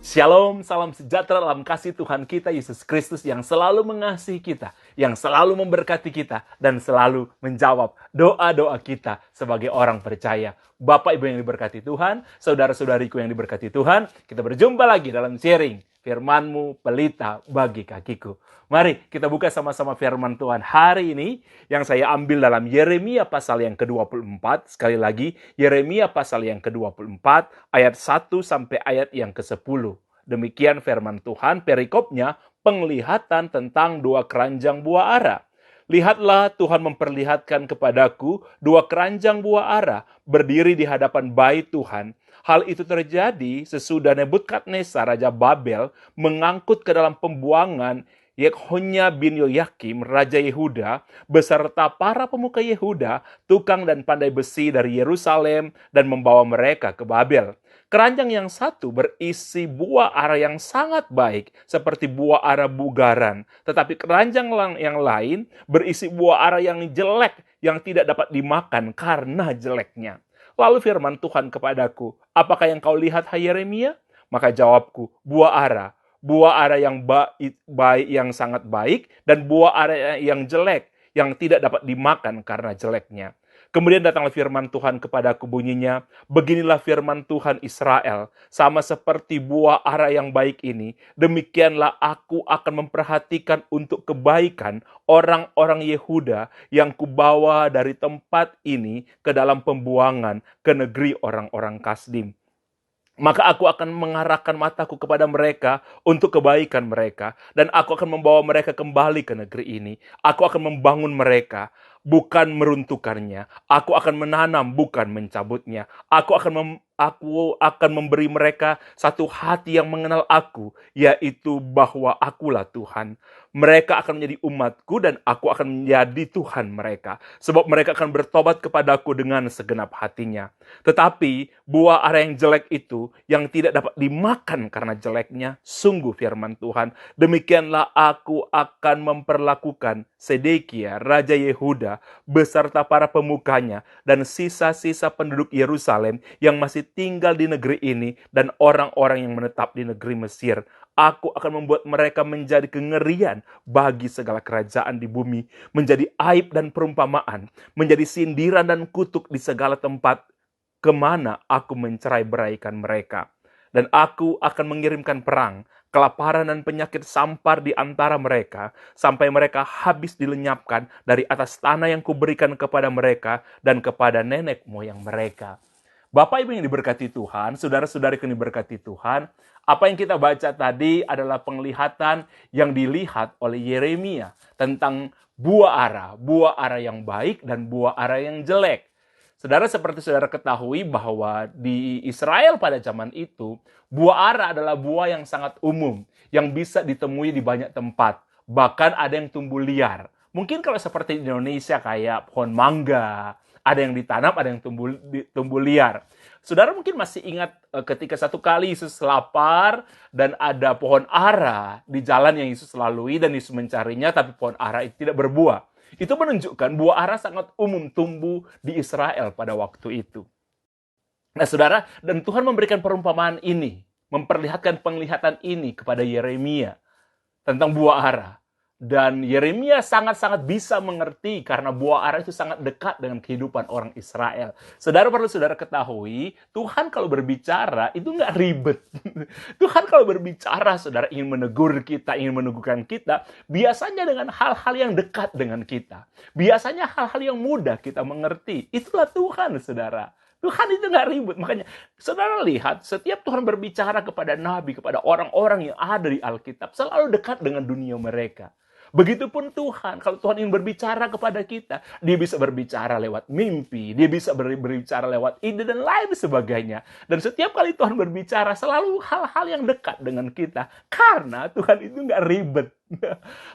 Shalom, salam sejahtera dalam kasih Tuhan kita Yesus Kristus yang selalu mengasihi kita, yang selalu memberkati kita, dan selalu menjawab doa-doa kita sebagai orang percaya. Bapak Ibu yang diberkati Tuhan, saudara-saudariku yang diberkati Tuhan, kita berjumpa lagi dalam sharing firman-Mu pelita bagi kakiku. Mari kita buka sama-sama firman Tuhan hari ini yang saya ambil dalam Yeremia pasal yang ke-24. Sekali lagi, Yeremia pasal yang ke-24 ayat 1 sampai ayat yang ke-10. Demikian firman Tuhan, perikopnya penglihatan tentang dua keranjang buah ara. Lihatlah, Tuhan memperlihatkan kepadaku dua keranjang buah ara berdiri di hadapan bait Tuhan. Hal itu terjadi sesudah Nebukadnezar Raja Babel mengangkut ke dalam pembuangan Yekhonya bin Yoyakim, Raja Yehuda, beserta para pemuka Yehuda, tukang dan pandai besi dari Yerusalem, dan membawa mereka ke Babel. Keranjang yang satu berisi buah ara yang sangat baik, seperti buah ara bugaran. Tetapi keranjang yang lain berisi buah ara yang jelek, yang tidak dapat dimakan karena jeleknya. Lalu firman Tuhan kepadaku, apakah yang kau lihat, hai Yeremia? Maka jawabku, buah ara. Buah ara yang baik, yang sangat baik, dan buah ara yang jelek, yang tidak dapat dimakan karena jeleknya. Kemudian datanglah firman Tuhan kepadaku, bunyinya, beginilah firman Tuhan Israel, sama seperti buah ara yang baik ini, demikianlah aku akan memperhatikan untuk kebaikan orang-orang Yehuda yang kubawa dari tempat ini ke dalam pembuangan ke negeri orang-orang Kasdim. Maka aku akan mengarahkan mataku kepada mereka untuk kebaikan mereka. Dan aku akan membawa mereka kembali ke negeri ini. Aku akan membangun mereka, bukan meruntuhkannya. Aku akan menanam, bukan mencabutnya. Aku akan memberi mereka satu hati yang mengenal aku, yaitu bahwa akulah Tuhan. Mereka akan menjadi umatku dan aku akan menjadi Tuhan mereka. Sebab mereka akan bertobat kepadaku dengan segenap hatinya. Tetapi buah ara yang jelek itu, yang tidak dapat dimakan karena jeleknya, sungguh firman Tuhan, demikianlah aku akan memperlakukan Sedekia, Raja Yehuda, beserta para pemukanya, dan sisa-sisa penduduk Yerusalem yang masih tinggal di negeri ini, dan orang-orang yang menetap di negeri Mesir. Aku akan membuat mereka menjadi kengerian bagi segala kerajaan di bumi, menjadi aib dan perumpamaan, menjadi sindiran dan kutuk di segala tempat kemana aku mencerai-beraikan mereka. Dan aku akan mengirimkan perang, kelaparan dan penyakit sampar di antara mereka, sampai mereka habis dilenyapkan dari atas tanah yang kuberikan kepada mereka dan kepada nenek moyang mereka. Bapak Ibu yang diberkati Tuhan, saudara-saudari yang diberkati Tuhan, apa yang kita baca tadi adalah penglihatan yang dilihat oleh Yeremia tentang buah ara yang baik dan buah ara yang jelek. Saudara, seperti saudara ketahui bahwa di Israel pada zaman itu, buah ara adalah buah yang sangat umum, yang bisa ditemui di banyak tempat. Bahkan ada yang tumbuh liar. Mungkin kalau seperti di Indonesia kayak pohon mangga, ada yang ditanam, ada yang tumbuh liar. Saudara mungkin masih ingat ketika satu kali Yesus lapar dan ada pohon ara di jalan yang Yesus lalui dan Yesus mencarinya, tapi pohon ara itu tidak berbuah. Itu menunjukkan buah ara sangat umum tumbuh di Israel pada waktu itu. Nah saudara, dan Tuhan memberikan perumpamaan ini, memperlihatkan penglihatan ini kepada Yeremia tentang buah ara. Dan Yeremia sangat-sangat bisa mengerti karena buah ara itu sangat dekat dengan kehidupan orang Israel. Saudara perlu saudara ketahui, Tuhan kalau berbicara itu nggak ribet. Tuhan kalau berbicara, saudara ingin menegur kita, ingin meneguhkan kita, biasanya dengan hal-hal yang dekat dengan kita. Biasanya hal-hal yang mudah kita mengerti. Itulah Tuhan, saudara. Tuhan itu nggak ribut. Makanya, saudara lihat, setiap Tuhan berbicara kepada nabi, kepada orang-orang yang ada di Alkitab, selalu dekat dengan dunia mereka. Begitupun Tuhan, kalau Tuhan ingin berbicara kepada kita, dia bisa berbicara lewat mimpi, dia bisa berbicara lewat ide dan lain sebagainya. Dan setiap kali Tuhan berbicara, selalu hal-hal yang dekat dengan kita. Karena Tuhan itu nggak ribet.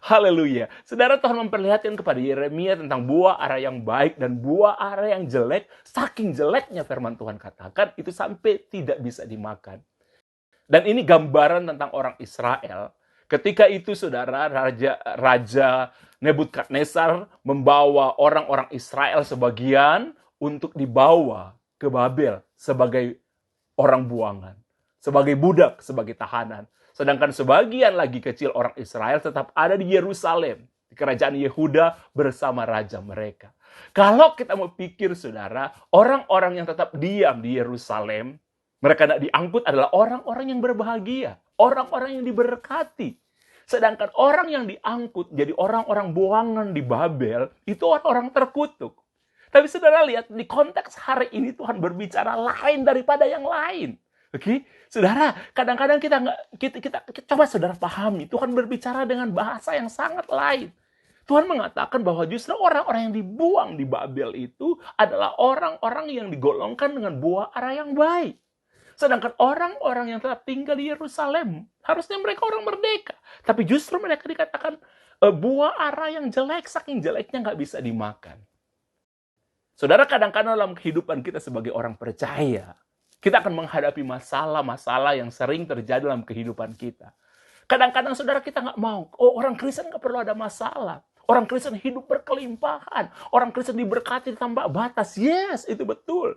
Haleluya. Saudara, Tuhan memperlihatkan kepada Yeremia tentang buah ara yang baik dan buah ara yang jelek. Saking jeleknya firman Tuhan katakan, itu sampai tidak bisa dimakan. Dan ini gambaran tentang orang Israel. Ketika itu, saudara, Raja Nebukadnezar membawa orang-orang Israel sebagian untuk dibawa ke Babel sebagai orang buangan. sebagai budak, sebagai tahanan. Sedangkan sebagian lagi kecil orang Israel tetap ada di Yerusalem, di kerajaan Yehuda bersama raja mereka. Kalau kita mau pikir, saudara, orang-orang yang tetap diam di Yerusalem, mereka tidak diangkut adalah orang-orang yang berbahagia, orang-orang yang diberkati. Sedangkan orang yang diangkut jadi orang-orang buangan di Babel, itu orang-orang terkutuk. Tapi saudara lihat, di konteks hari ini Tuhan berbicara lain daripada yang lain. Oke, saudara, kadang-kadang kita coba saudara pahami, Tuhan berbicara dengan bahasa yang sangat lain. Tuhan mengatakan bahwa justru orang-orang yang dibuang di Babel itu adalah orang-orang yang digolongkan dengan buah ara yang baik. Sedangkan orang-orang yang tetap tinggal di Yerusalem, harusnya mereka orang merdeka. Tapi justru mereka dikatakan buah ara yang jelek, saking jeleknya nggak bisa dimakan. Saudara, kadang-kadang dalam kehidupan kita sebagai orang percaya, kita akan menghadapi masalah-masalah yang sering terjadi dalam kehidupan kita. Kadang-kadang saudara kita nggak mau, orang Kristen nggak perlu ada masalah. Orang Kristen hidup berkelimpahan. Orang Kristen diberkati tanpa batas. Yes, itu betul.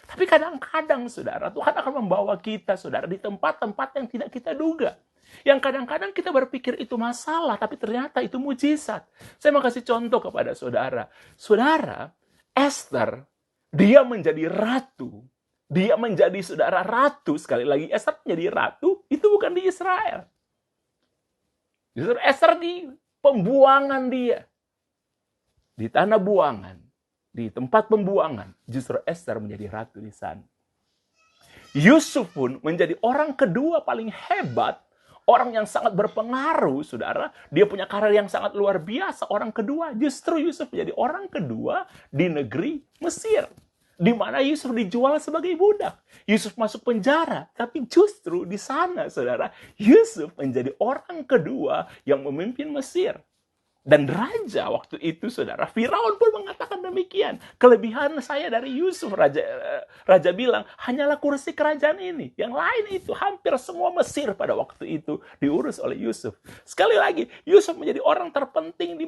Tapi kadang-kadang saudara, Tuhan akan membawa kita saudara di tempat-tempat yang tidak kita duga. Yang kadang-kadang kita berpikir itu masalah, tapi ternyata itu mujizat. Saya mau kasih contoh kepada saudara. Saudara, Esther, dia menjadi ratu. Dia menjadi saudara ratu, sekali lagi Esther menjadi ratu, itu bukan di Israel. Justru Esther di pembuangan dia. Di tanah buangan, di tempat pembuangan, justru Esther menjadi ratu di sana. Yusuf pun menjadi orang kedua paling hebat, orang yang sangat berpengaruh, saudara. Dia punya karir yang sangat luar biasa, orang kedua. Justru Yusuf menjadi orang kedua di negeri Mesir, di mana Yusuf dijual sebagai budak. Yusuf masuk penjara, tapi justru di sana, saudara, Yusuf menjadi orang kedua yang memimpin Mesir. Dan raja waktu itu, saudara, Firaun pun mengatakan demikian. Kelebihan saya dari Yusuf, raja bilang, hanyalah kursi kerajaan ini. Yang lain itu, hampir semua Mesir pada waktu itu diurus oleh Yusuf. Sekali lagi, Yusuf menjadi orang terpenting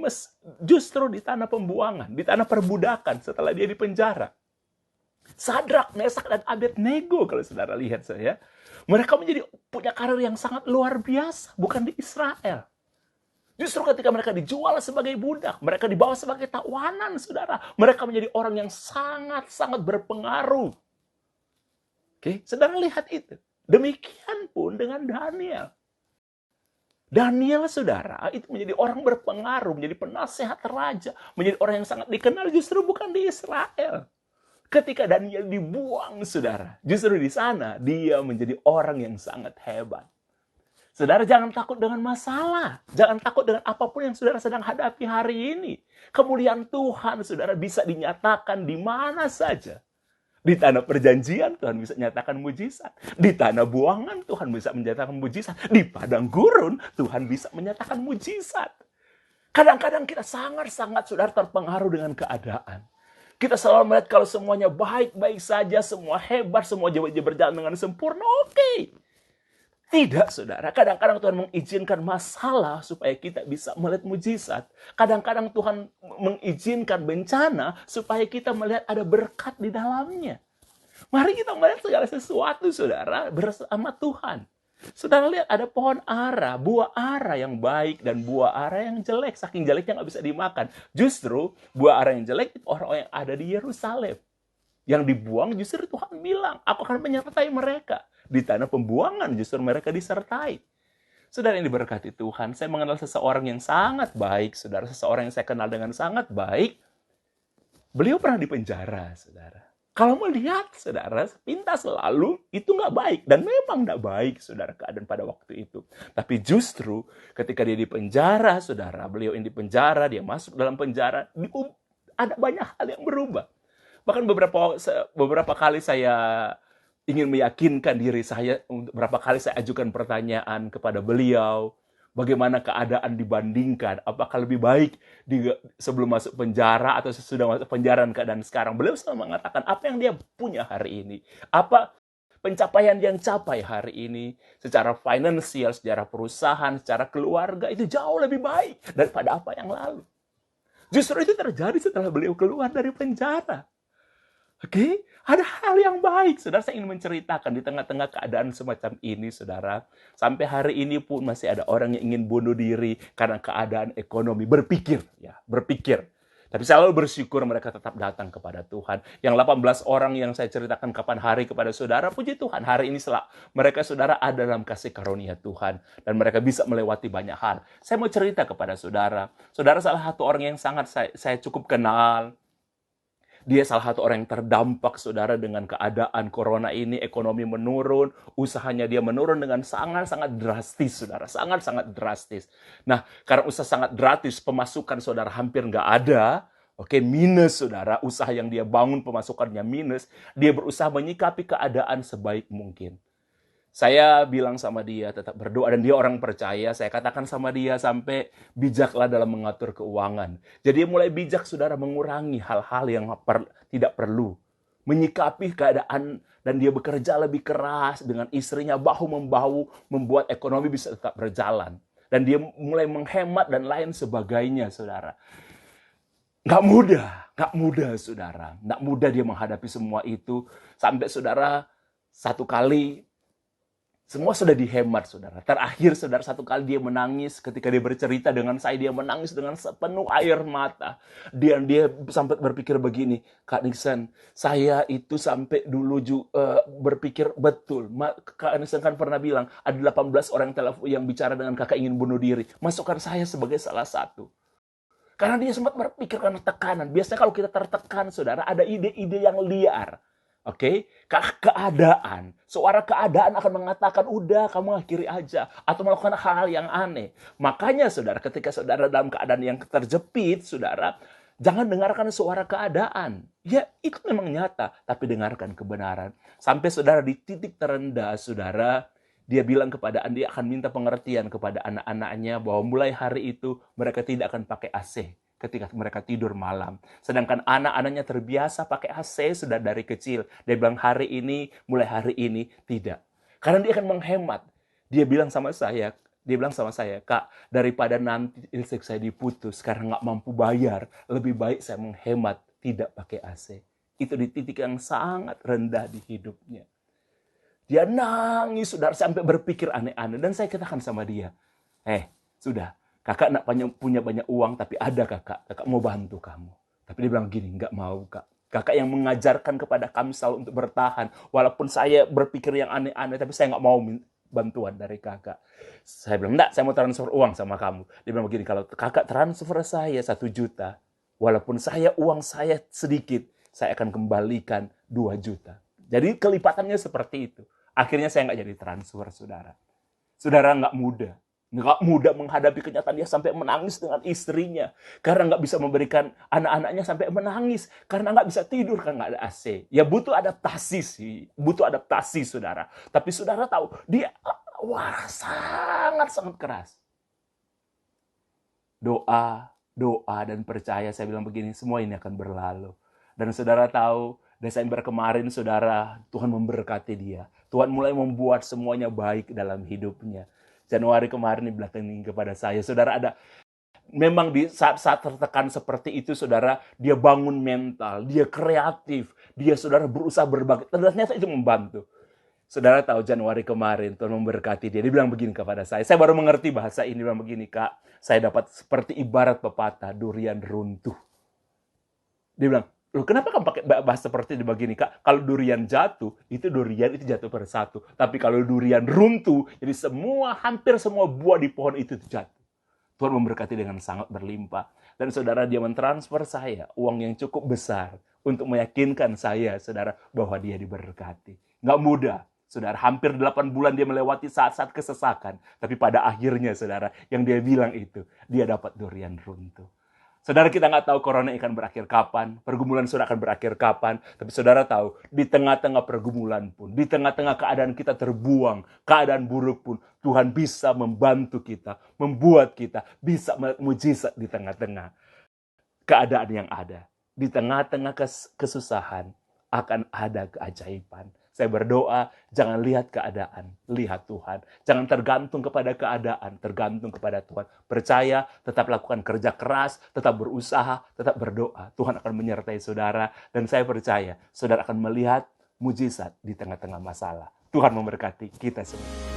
justru di tanah pembuangan, di tanah perbudakan setelah dia dipenjara. Sadrak, Mesak, dan Abednego, kalau saudara lihat saya, mereka punya karir yang sangat luar biasa, bukan di Israel. Justru ketika mereka dijual sebagai budak, mereka dibawa sebagai tawanan, saudara. Mereka menjadi orang yang sangat-sangat berpengaruh. Oke, saudara lihat itu. Demikian pun dengan Daniel. Daniel, saudara, itu menjadi orang berpengaruh, menjadi penasehat raja, menjadi orang yang sangat dikenal justru bukan di Israel. Ketika Daniel dibuang, saudara, justru di sana dia menjadi orang yang sangat hebat. Saudara, jangan takut dengan masalah. Jangan takut dengan apapun yang saudara sedang hadapi hari ini. Kemuliaan Tuhan, saudara, bisa dinyatakan di mana saja. Di tanah perjanjian, Tuhan bisa menyatakan mujizat. Di tanah buangan, Tuhan bisa menyatakan mujizat. Di padang gurun, Tuhan bisa menyatakan mujizat. Kadang-kadang kita sangat-sangat, saudara, terpengaruh dengan keadaan. Kita selalu melihat kalau semuanya baik-baik saja, semua hebat, semua berjalan dengan sempurna, oke. Tidak, saudara. Kadang-kadang Tuhan mengizinkan masalah supaya kita bisa melihat mujizat. Kadang-kadang Tuhan mengizinkan bencana supaya kita melihat ada berkat di dalamnya. Mari kita melihat segala sesuatu, saudara, bersama Tuhan. Saudara lihat ada pohon ara, buah ara yang baik dan buah ara yang jelek. Saking jeleknya nggak bisa dimakan. Justru buah ara yang jelek itu orang-orang yang ada di Yerusalem. Yang dibuang justru Tuhan bilang, aku akan menyertai mereka. Di tanah pembuangan justru mereka disertai. Saudara yang diberkati Tuhan, saya mengenal seseorang yang sangat baik. Saudara, seseorang yang saya kenal dengan sangat baik. Beliau pernah dipenjara, saudara. Kalau melihat, saudara, sepintas lalu, itu nggak baik. Dan memang nggak baik, saudara, keadaan pada waktu itu. Tapi justru ketika dia dipenjara, saudara, beliau yang dipenjara, dia masuk dalam penjara, ada banyak hal yang berubah. Bahkan beberapa kali saya ingin meyakinkan diri saya, beberapa kali saya ajukan pertanyaan kepada beliau, bagaimana keadaan dibandingkan, apakah lebih baik sebelum masuk penjara atau sesudah masuk penjara dan keadaan sekarang. Beliau selalu mengatakan apa yang dia punya hari ini, apa pencapaian yang capai hari ini, secara finansial, secara perusahaan, secara keluarga, itu jauh lebih baik daripada apa yang lalu. Justru itu terjadi setelah beliau keluar dari penjara. Oke, ada hal yang baik. Saudara, saya ingin menceritakan di tengah-tengah keadaan semacam ini, saudara. Sampai hari ini pun masih ada orang yang ingin bunuh diri karena keadaan ekonomi. Berpikir, ya, berpikir. Tapi selalu bersyukur mereka tetap datang kepada Tuhan. Yang 18 orang yang saya ceritakan kapan hari kepada saudara, puji Tuhan, hari ini mereka saudara ada dalam kasih karunia Tuhan. Dan mereka bisa melewati banyak hal. Saya mau cerita kepada saudara. Saudara salah satu orang yang sangat saya cukup kenal. Dia salah satu orang yang terdampak, saudara, dengan keadaan corona ini, ekonomi menurun, usahanya dia menurun dengan sangat-sangat drastis, saudara, sangat-sangat drastis. Nah, karena usaha sangat drastis, pemasukan saudara hampir nggak ada, oke, minus, saudara, usaha yang dia bangun pemasukannya minus, dia berusaha menyikapi keadaan sebaik mungkin. Saya bilang sama dia, tetap berdoa, dan dia orang percaya. Saya katakan sama dia, sampai bijaklah dalam mengatur keuangan. Jadi dia mulai bijak, saudara, mengurangi hal-hal yang tidak perlu. Menyikapi keadaan, dan dia bekerja lebih keras dengan istrinya, bahu-membahu, membuat ekonomi bisa tetap berjalan. Dan dia mulai menghemat dan lain sebagainya, saudara. Nggak mudah, saudara. Nggak mudah dia menghadapi semua itu. Sampai, saudara, satu kali, semua sudah dihemat, saudara. Terakhir, saudara, satu kali dia menangis ketika dia bercerita dengan saya. Dia menangis dengan sepenuh air mata. Dia sampai berpikir begini, Kak Nixon, saya itu sampai dulu berpikir betul. Kak Nixon kan pernah bilang, ada 18 orang yang bicara dengan kakak ingin bunuh diri. Masukkan saya sebagai salah satu. Karena dia sempat berpikir karena tekanan. Biasanya kalau kita tertekan, saudara, ada ide-ide yang liar. Oke, keadaan. Suara keadaan akan mengatakan, udah kamu akhiri aja. Atau melakukan hal-hal yang aneh. Makanya, saudara, ketika saudara dalam keadaan yang terjepit, saudara, jangan dengarkan suara keadaan. Ya, itu memang nyata. Tapi dengarkan kebenaran. Sampai saudara di titik terendah, saudara, dia bilang dia akan minta pengertian kepada anak-anaknya bahwa mulai hari itu mereka tidak akan pakai AC ketika mereka tidur malam. Sedangkan anak-anaknya terbiasa pakai AC sudah dari kecil. Dia bilang mulai hari ini tidak. Karena dia akan menghemat. Dia bilang sama saya, Kak, daripada nanti listrik saya diputus karena nggak mampu bayar, lebih baik saya menghemat tidak pakai AC. Itu di titik yang sangat rendah di hidupnya. Dia nangis, saudara, sampai berpikir aneh-aneh. Dan saya katakan sama dia, sudah, kakak nak punya banyak uang, tapi ada kakak mau bantu kamu. Tapi dia bilang gini, nggak mau, Kak. Kakak yang mengajarkan kepada kami selalu untuk bertahan. Walaupun saya berpikir yang aneh-aneh, tapi saya nggak mau bantuan dari kakak. Saya bilang, enggak, saya mau transfer uang sama kamu. Dia bilang begini, kalau kakak transfer saya 1 juta, walaupun uang saya sedikit, saya akan kembalikan 2 juta. Jadi kelipatannya seperti itu. Akhirnya saya nggak jadi transfer, saudara. Saudara, nggak mudah menghadapi kenyataan. Dia sampai menangis dengan istrinya. Karena nggak bisa memberikan anak-anaknya, sampai menangis. Karena nggak bisa tidur, karena nggak ada AC. Ya butuh adaptasi sih. Butuh adaptasi, saudara. Tapi saudara tahu, dia sangat-sangat keras. Doa dan percaya, saya bilang begini, semua ini akan berlalu. Dan saudara tahu, Desember kemarin, saudara, Tuhan memberkati dia. Tuhan mulai membuat semuanya baik dalam hidupnya. Januari kemarin dibelakangi kepada saya. Saudara, memang di saat-saat tertekan seperti itu, saudara, dia bangun mental, dia kreatif, dia, saudara, berusaha berbagi. Ternyata itu membantu. Saudara tahu, Januari kemarin Tuhan memberkati dia. Dia bilang begini kepada saya. Saya baru mengerti bahasa ini. Dia bilang begini, Kak, saya dapat seperti ibarat pepatah, durian runtuh. Dia bilang, loh, kenapa kamu pakai bahasa seperti ini begini, Kak? Kalau durian durian itu jatuh persatu. Tapi kalau durian runtuh, jadi hampir semua buah di pohon itu jatuh. Tuhan memberkati dengan sangat berlimpah. Dan saudara, dia mentransfer saya uang yang cukup besar untuk meyakinkan saya, saudara, bahwa dia diberkati. Nggak mudah. Saudara, hampir 8 bulan dia melewati saat-saat kesesakan. Tapi pada akhirnya, saudara, yang dia bilang itu, dia dapat durian runtuh. Saudara, kita nggak tahu corona akan berakhir kapan, pergumulan saudara akan berakhir kapan, tapi saudara tahu, di tengah-tengah pergumulan pun, di tengah-tengah keadaan kita terbuang, keadaan buruk pun, Tuhan bisa membantu kita, membuat kita bisa mujizat di tengah-tengah keadaan yang ada. Di tengah-tengah kesusahan akan ada keajaiban. Saya berdoa, jangan lihat keadaan, lihat Tuhan. Jangan tergantung kepada keadaan, tergantung kepada Tuhan. Percaya, tetap lakukan kerja keras, tetap berusaha, tetap berdoa. Tuhan akan menyertai saudara, dan saya percaya saudara akan melihat mujizat di tengah-tengah masalah. Tuhan memberkati kita semua.